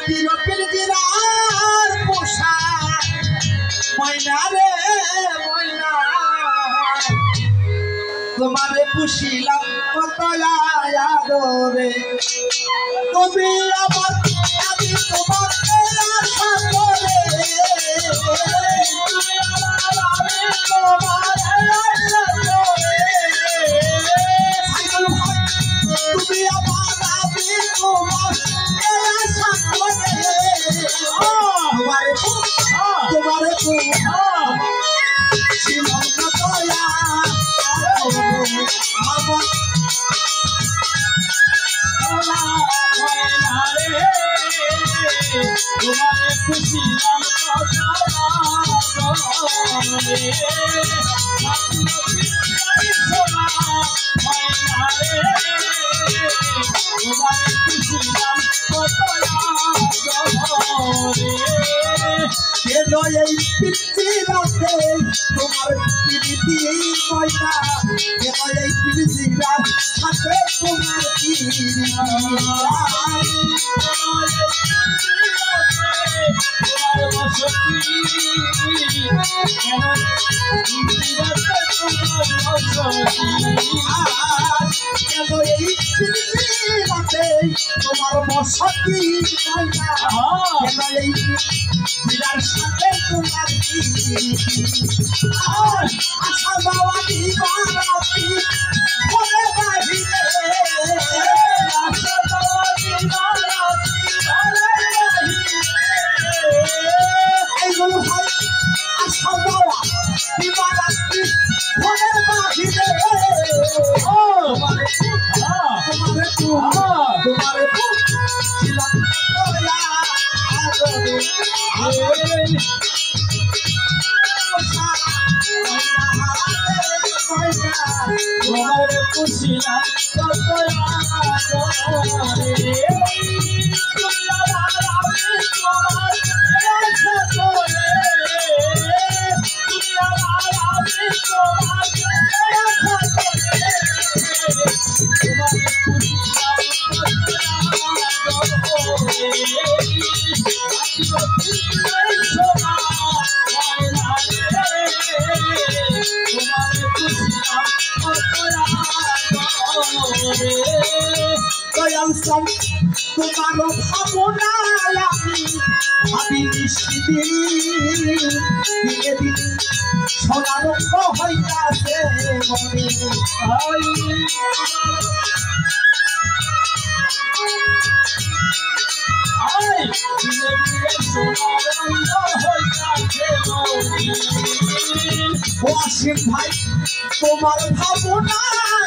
তিরকের জিরার পোষা ময়না রে ময়না তোমারে পুষিলাম কত আদরে তুমি আমার আমি তোমার আশা করে তুমি আমার আমি তোমার আশা করে তোমারে ছিলাম না দয়া আমার তোমারে খুশিলাম এই পিতৃরাতে তোমার প্রীতি ময়না এই পিতৃরাত সাথে তোমার তোমার বসতি ময়না এই বিরার সাথে তোমার আশা বাবা দিবারাতি করে বাহিরে আশা বাবা দিবারাতি করে বাহিরে এইগুলো হয় আশা বাবা দিবারাতি করে বাহিরে তোমারে ছিলাম তোরা আদরে তোমারে খুশিলাম কত আদরে তোমার ভাবনায় আমি ভাবি নিশ্চিদিন দিনে দিন সোনারঙ্গ হইতাছে মনে অসীম ভাই তোমার ভাবনায়